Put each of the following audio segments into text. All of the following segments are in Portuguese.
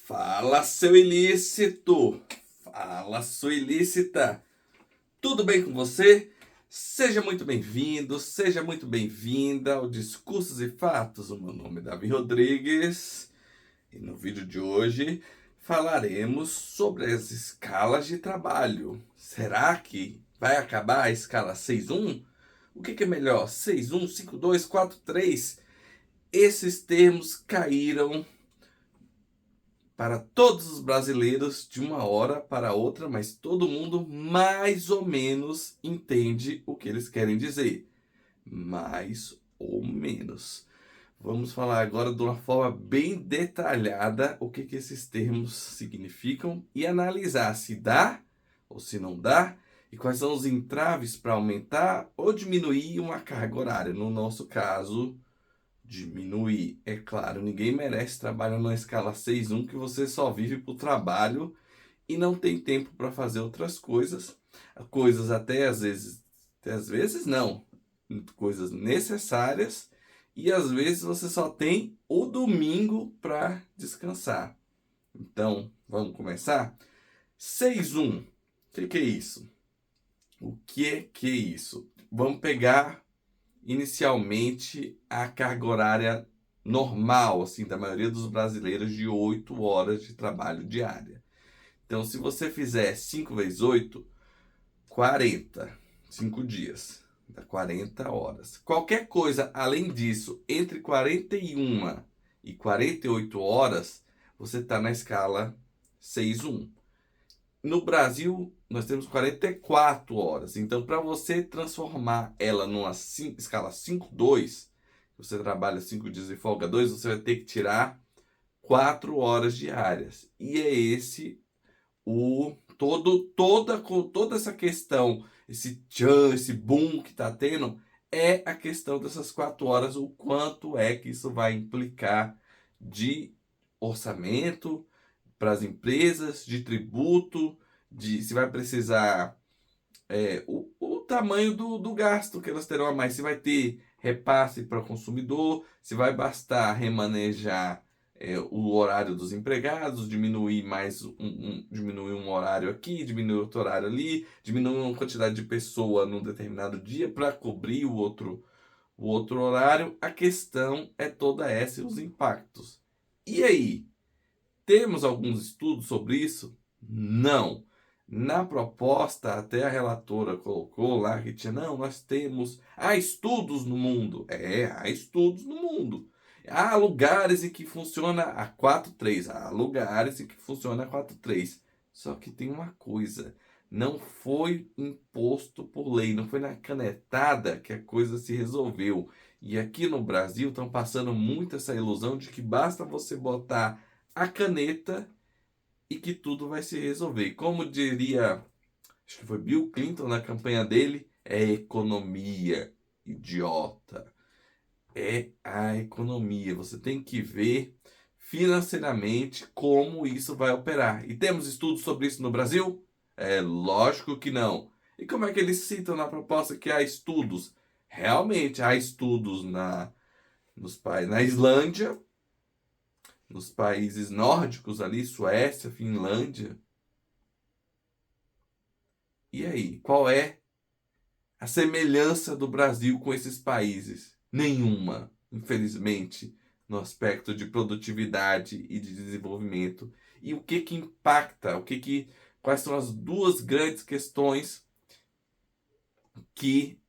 Fala, seu ilícito! Fala, sua ilícita! Tudo bem com você? Seja muito bem-vindo, seja muito bem-vinda ao Discursos e Fatos. O meu nome é Davi Rodrigues e no vídeo de hoje falaremos sobre as escalas de trabalho. Será que vai acabar a escala 6-1? O que é melhor? 6-1, 5-2, 4-3? Esses termos caíram para todos os brasileiros de uma hora para outra, mas todo mundo mais ou menos entende o que eles querem dizer. Mais ou menos. Vamos falar agora de uma forma bem detalhada o que esses termos significam e analisar se dá ou se não dá e quais são os entraves para aumentar ou diminuir uma carga horária. No nosso caso, diminuir. É claro, ninguém merece trabalhar numa escala 6-1 que você só vive para o trabalho e não tem tempo para fazer outras coisas. Coisas até às vezes não. Coisas necessárias e às vezes você só tem o domingo para descansar. Então, vamos começar? 6-1. O que é isso? O que é isso? Vamos pegar inicialmente a carga horária normal, assim, da maioria dos brasileiros de 8 horas de trabalho diária. Então, se você fizer 5 vezes 8, 40, 5 dias, dá 40 horas. Qualquer coisa além disso, entre 41 e 48 horas, você está na escala 6-1. No Brasil, nós temos 44 horas. Então, para você transformar ela numa escala 5-2, você trabalha 5 dias e folga 2, você vai ter que tirar 4 horas diárias. E é esse toda essa questão, esse tchan, esse boom que está tendo, é a questão dessas 4 horas, o quanto é que isso vai implicar de orçamento para as empresas, de tributo, de se vai precisar o tamanho do gasto que elas terão a mais, se vai ter repasse para o consumidor, se vai bastar remanejar o horário dos empregados, diminuir diminuir um horário aqui, diminuir outro horário ali, diminuir uma quantidade de pessoa num determinado dia para cobrir o outro horário. A questão é toda essa e os impactos. E aí? Temos alguns estudos sobre isso? Não. Na proposta, até a relatora colocou lá que tinha, não, nós temos, há estudos no mundo. Há estudos no mundo. Há lugares em que funciona a 4-3, há lugares em que funciona a 4-3. Só que tem uma coisa, não foi imposto por lei, não foi na canetada que a coisa se resolveu. E aqui no Brasil estão passando muito essa ilusão de que basta você botar a caneta e que tudo vai se resolver. Como diria, acho que foi Bill Clinton na campanha dele, é economia, idiota. É a economia. Você tem que ver financeiramente como isso vai operar. E temos estudos sobre isso no Brasil? É lógico que não. E como é que eles citam na proposta que há estudos? Realmente há estudos na Islândia, nos países nórdicos ali, Suécia, Finlândia. E aí, qual é a semelhança do Brasil com esses países? Nenhuma, infelizmente, no aspecto de produtividade e de desenvolvimento. E o que impacta? Quais são as duas grandes questões que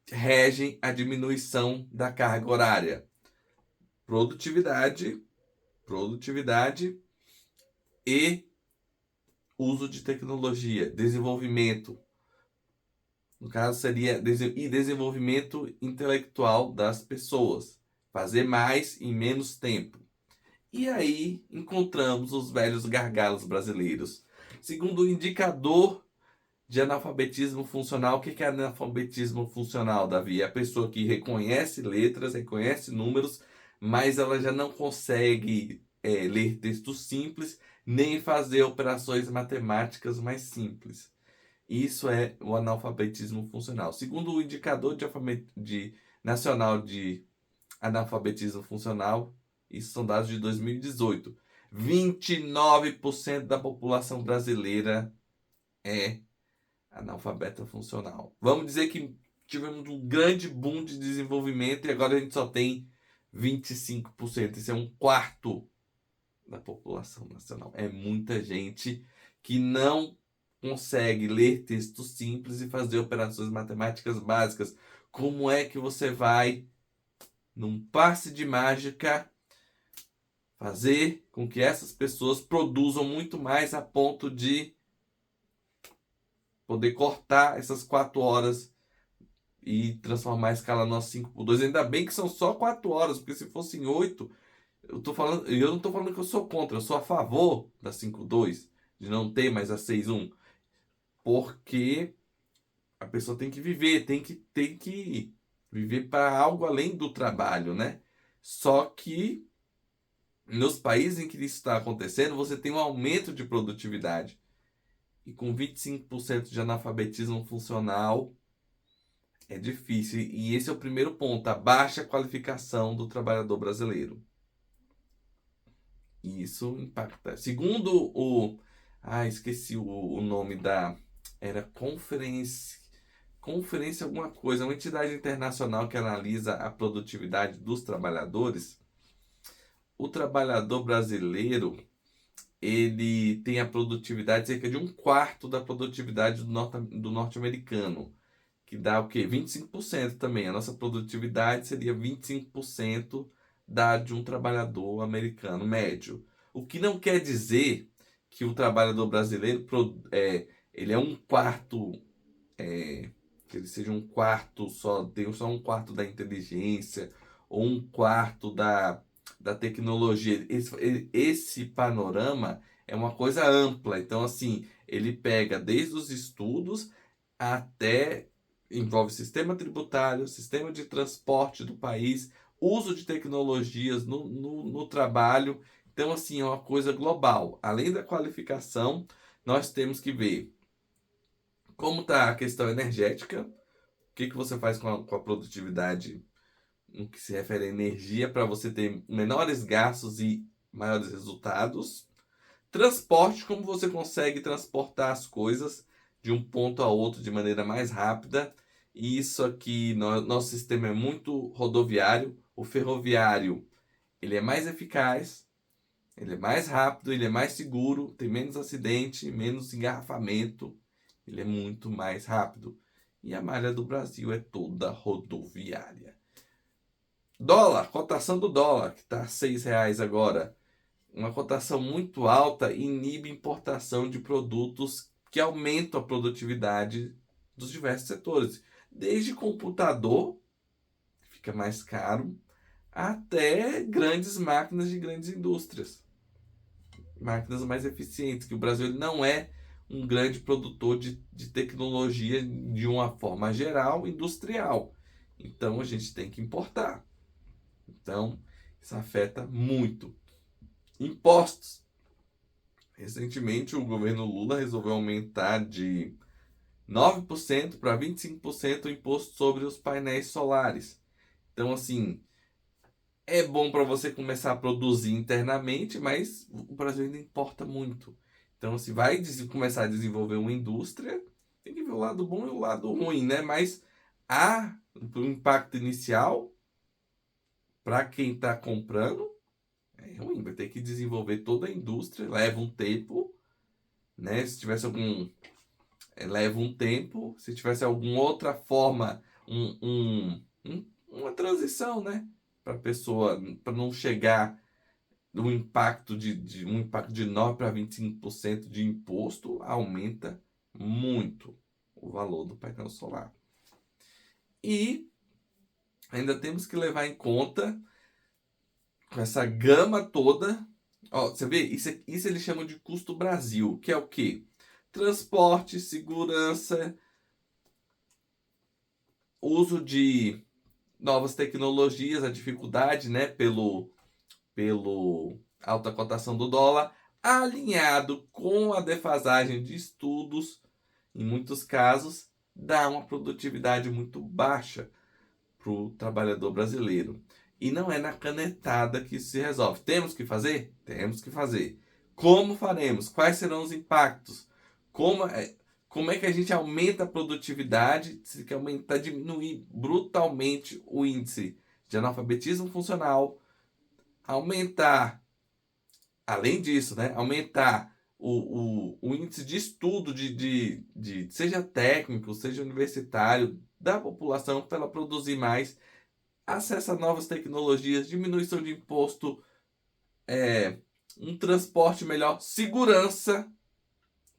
regem a diminuição da carga horária? Produtividade e uso de tecnologia, desenvolvimento. No caso, seria desenvolvimento intelectual das pessoas. Fazer mais em menos tempo. E aí encontramos os velhos gargalos brasileiros. Segundo o indicador de analfabetismo funcional, o que é analfabetismo funcional, Davi? É a pessoa que reconhece letras, reconhece números, mas ela já não consegue ler textos simples, nem fazer operações matemáticas mais simples. Isso é o analfabetismo funcional. Segundo o indicador nacional de analfabetismo funcional, isso são dados de 2018. 29% da população brasileira é analfabeta funcional. Vamos dizer que tivemos um grande boom de desenvolvimento e agora a gente só tem 25%. Isso é um quarto da população nacional. É muita gente que não consegue ler textos simples e fazer operações matemáticas básicas. Como é que você vai, num passe de mágica, fazer com que essas pessoas produzam muito mais a ponto de poder cortar essas 4 horas e transformar a escala nossa 5 por 2? Ainda bem que são só 4 horas, porque se fossem 8, eu não estou falando que eu sou contra, eu sou a favor da 5-2, de não ter mais a 6-1, porque a pessoa tem que viver, tem que viver para algo além do trabalho, né? Só que nos países em que isso está acontecendo, você tem um aumento de produtividade. E com 25% de analfabetismo funcional, é difícil. E esse é o primeiro ponto, a baixa qualificação do trabalhador brasileiro. E isso impacta. Segundo o... esqueci o nome da... Era Conferência alguma coisa, uma entidade internacional que analisa a produtividade dos trabalhadores. O trabalhador brasileiro, ele tem a produtividade cerca de um quarto da produtividade do norte-americano, que dá o quê? 25% também. A nossa produtividade seria 25% da de um trabalhador americano médio. O que não quer dizer que o trabalhador brasileiro ele é um quarto, que ele seja um quarto só, tem só um quarto da inteligência ou um quarto da tecnologia. Esse panorama é uma coisa ampla. Então, assim, ele pega desde os estudos até envolve sistema tributário, sistema de transporte do país, uso de tecnologias no trabalho. Então, assim, é uma coisa global. Além da qualificação, nós temos que ver como está a questão energética, o que você faz com a produtividade no que se refere à energia para você ter menores gastos e maiores resultados. Transporte, como você consegue transportar as coisas de um ponto a outro de maneira mais rápida. E isso aqui, nosso sistema é muito rodoviário. O ferroviário, ele é mais eficaz, ele é mais rápido, ele é mais seguro, tem menos acidente, menos engarrafamento. Ele é muito mais rápido. E a malha do Brasil é toda rodoviária. Dólar, cotação do dólar, que está a R$ 6 agora. Uma cotação muito alta inibe importação de produtos que aumentam a produtividade dos diversos setores. Desde computador, que fica mais caro, até grandes máquinas de grandes indústrias. Máquinas mais eficientes, que o Brasil não é um grande produtor de tecnologia de uma forma geral, industrial. Então a gente tem que importar. Então isso afeta muito. Impostos. Recentemente o governo Lula resolveu aumentar de 9% para 25% o imposto sobre os painéis solares. Então, assim, é bom para você começar a produzir internamente, mas o Brasil ainda importa muito. Então, se vai começar a desenvolver uma indústria, tem que ver o lado bom e o lado ruim, né? Mas o impacto inicial, para quem está comprando, é ruim. Vai ter que desenvolver toda a indústria, leva um tempo, né? Se tivesse leva um tempo. Se tivesse alguma outra forma, uma transição, né? Para a pessoa, para não chegar no impacto um impacto de 9 para 25% de imposto, aumenta muito o valor do painel solar. E ainda temos que levar em conta, com essa gama toda, ó, você vê, isso eles chamam de custo Brasil, que é o quê? Transporte, segurança, uso de novas tecnologias, a dificuldade, né, pelo alta cotação do dólar, alinhado com a defasagem de estudos, em muitos casos, dá uma produtividade muito baixa para o trabalhador brasileiro. E não é na canetada que isso se resolve. Temos que fazer? Temos que fazer. Como faremos? Quais serão os impactos? Como é que a gente aumenta a produtividade? Se quer aumentar, diminuir brutalmente o índice de analfabetismo funcional, aumentar, além disso, né, aumentar o índice de estudo seja técnico, seja universitário, da população para ela produzir mais, acesso a novas tecnologias, diminuição de imposto, um transporte melhor, segurança.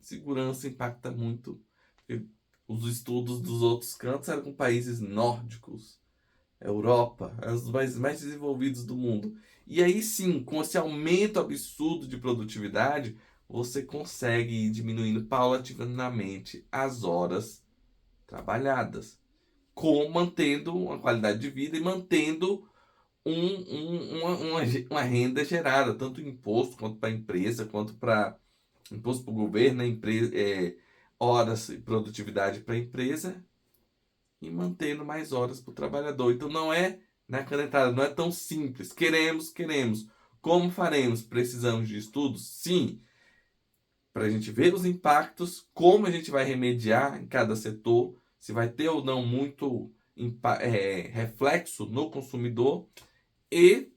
Segurança impacta muito. Os estudos dos outros cantos eram com países nórdicos, Europa, os mais desenvolvidos do mundo. E aí sim, com esse aumento absurdo de produtividade, você consegue ir diminuindo paulatinamente as horas trabalhadas, mantendo uma qualidade de vida e mantendo uma renda gerada, tanto imposto quanto para a empresa, quanto para imposto para o governo, né? Horas e produtividade para a empresa e mantendo mais horas para o trabalhador. Então não é na canetada, não é tão simples. Queremos. Como faremos? Precisamos de estudos? Sim, para a gente ver os impactos, como a gente vai remediar em cada setor, se vai ter ou não muito reflexo no consumidor e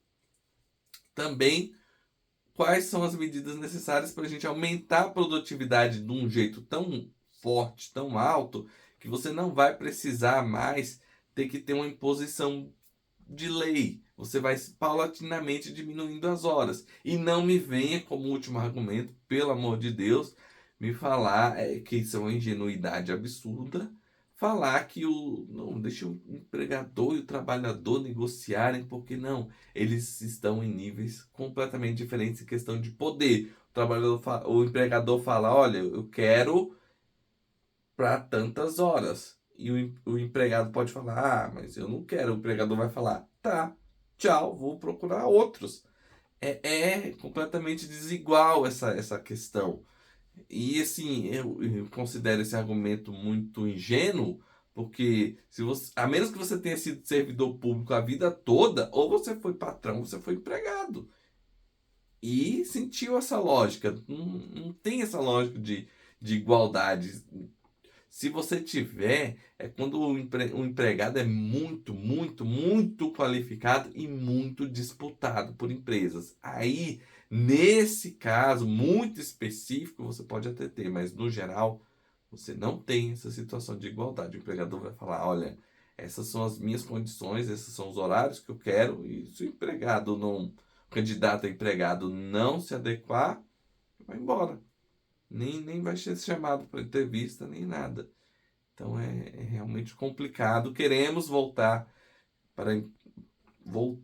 também quais são as medidas necessárias para a gente aumentar a produtividade de um jeito tão forte, tão alto, que você não vai precisar mais ter que ter uma imposição de lei. Você vai paulatinamente diminuindo as horas. E não me venha como último argumento, pelo amor de Deus, me falar que isso é uma ingenuidade absurda. Falar que não deixa o empregador e o trabalhador negociarem, porque não, eles estão em níveis completamente diferentes em questão de poder. O empregador fala: olha, eu quero para tantas horas. E o empregado pode falar: ah, mas eu não quero. O empregador vai falar: tá, tchau, vou procurar outros. É completamente desigual essa questão. E assim, eu considero esse argumento muito ingênuo, porque a menos que você tenha sido servidor público a vida toda, ou você foi patrão, ou você foi empregado. E sentiu essa lógica. Não tem essa lógica de igualdade. Se você tiver, é quando o empregado é muito qualificado e muito disputado por empresas. Aí, nesse caso muito específico, você pode até ter, mas no geral, você não tem essa situação de igualdade. O empregador vai falar: olha, essas são as minhas condições, esses são os horários que eu quero, e se o empregado não, o candidato a empregado não se adequar, vai embora. Nem vai ser chamado para entrevista, nem nada. Então é realmente complicado. Queremos voltar para.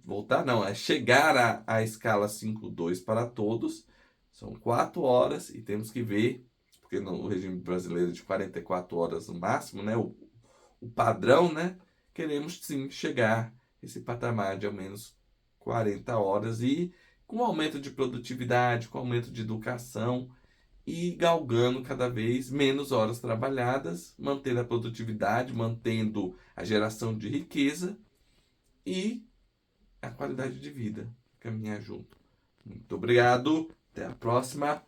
Voltar não, é chegar à escala 5.2 para todos. São 4 horas e temos que ver, porque no regime brasileiro de 44 horas no máximo, né? O padrão, né? Queremos sim chegar esse patamar de ao menos 40 horas e com aumento de produtividade, com aumento de educação e galgando cada vez menos horas trabalhadas, mantendo a produtividade, mantendo a geração de riqueza e a qualidade de vida caminhar junto. Muito obrigado, até a próxima.